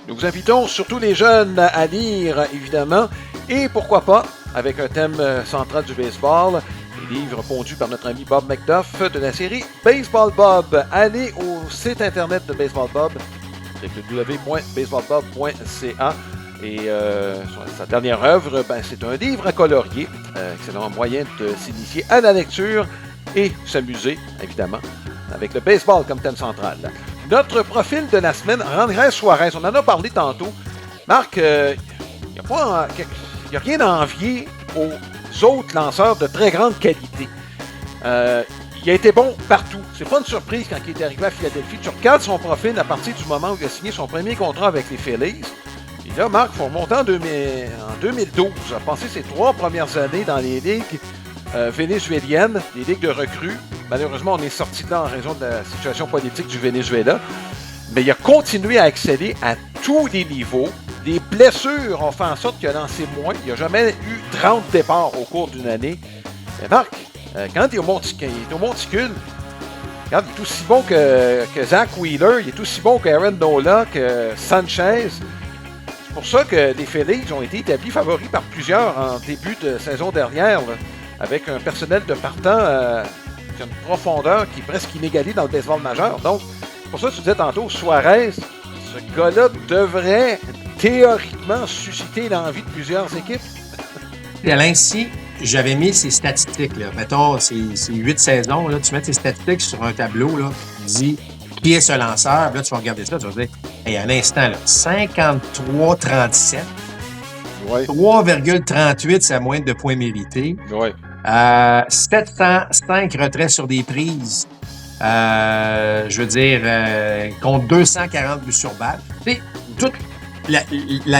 Nous vous invitons, surtout les jeunes, à lire, évidemment, et pourquoi pas, avec un thème central du baseball, les livres pondus par notre ami Bob McDuff de la série Baseball Bob. Allez au site internet de Baseball Bob, www.baseballbob.ca. Et sa dernière œuvre, c'est un livre à colorier. Excellent moyen de s'initier à la lecture et s'amuser, évidemment, avec le baseball comme thème central. Notre profil de la semaine, Andrés Suárez, on en a parlé tantôt. Marc, il n'y a rien à envier aux autres lanceurs de très grande qualité. Il a été bon partout. C'est pas une surprise quand il est arrivé à Philadelphie. Tu regardes son profil à partir du moment où il a signé son premier contrat avec les Phillies. Et là, Marc, il faut remonter en 2012. Il a passé ses 3 premières années dans les ligues vénézuéliennes, les ligues de recrues. Malheureusement, on est sorti de là en raison de la situation politique du Venezuela. Mais il a continué à exceller à tous les niveaux. Les blessures ont fait en sorte qu'il a lancé moins. Il n'a jamais eu 30 départs au cours d'une année. Mais Marc, quand il est au monticule, regarde, il est aussi bon que Zach Wheeler, il est aussi bon qu'Aaron Nola, que Sanchez. C'est pour ça que les Phillies ont été établis favoris par plusieurs en début de saison dernière, là, avec un personnel de partant qui a une profondeur qui est presque inégalée dans le baseball majeur. Donc, c'est pour ça que tu disais tantôt, Suárez, ce gars-là devrait théoriquement susciter l'envie de plusieurs équipes. Alain, si j'avais mis ces statistiques, là, mettons, ces 8 saisons, là, tu mets tes statistiques sur un tableau, là, tu dis qui est ce lanceur, là, tu vas regarder ça, tu vas dire, hey, à l'instant, là, 53-37, ouais. 3,38, c'est la moyenne de points mérités. Ouais. 705 retraits sur des prises. Je veux dire, contre 240 buts sur balle. Tu sais, toute la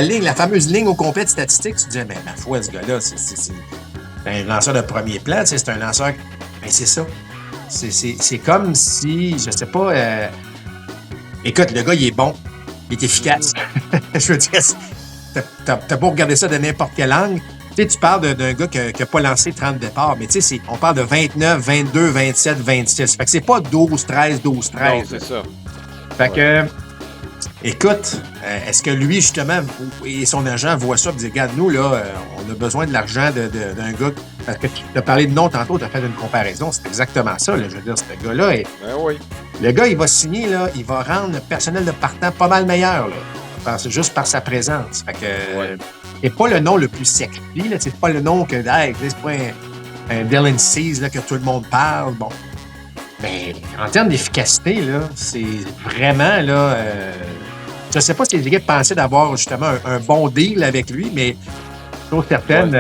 ligne, la fameuse ligne au complet de statistiques, tu te dis, mais ma foi, ce gars-là, c'est un lanceur de premier plan, tu sais, c'est un lanceur. Mais c'est ça. C'est comme si, je sais pas, écoute, le gars, il est bon. Il est efficace. Je veux dire, t'as beau regarder ça de n'importe quelle langue. Tu sais, tu parles d'un gars qui n'a pas lancé 30 départs, mais tu sais, on parle de 29, 22, 27, 26. Fait que c'est pas 12, 13, 12, 13. Non, c'est ça. Fait que, écoute, est-ce que lui, justement, et son agent voient ça et disent, regarde, nous, là, on a besoin de l'argent d'un gars. Parce que tu as parlé de nom tantôt, tu as fait une comparaison. C'est exactement ça, là. Je veux dire, ce gars-là. Oui. Le gars, il va signer, là, il va rendre le personnel de partant pas mal meilleur, là. Juste par sa présence. Fait que. Et pas le nom le plus sexy, là. C'est pas le nom que, hey, c'est pas un Dylan Cease, là, que tout le monde parle. Bon. Mais en termes d'efficacité, là, c'est vraiment, là. Je sais pas si les équipes pensaient d'avoir justement un bon deal avec lui, mais chose certaine,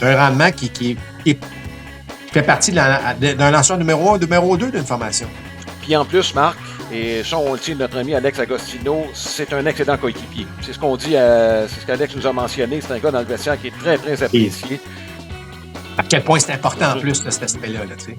c'est un rendement qui fait partie d'un lanceur numéro 1, numéro 2 d'une formation. Puis en plus, Marc, et ça, on le dit, notre ami Alex Agostino, c'est un excellent coéquipier. C'est ce qu'on dit, c'est ce qu'Alex nous a mentionné. C'est un gars dans le vestiaire qui est très, très apprécié. À quel point c'est important en plus, cet aspect-là, tu sais.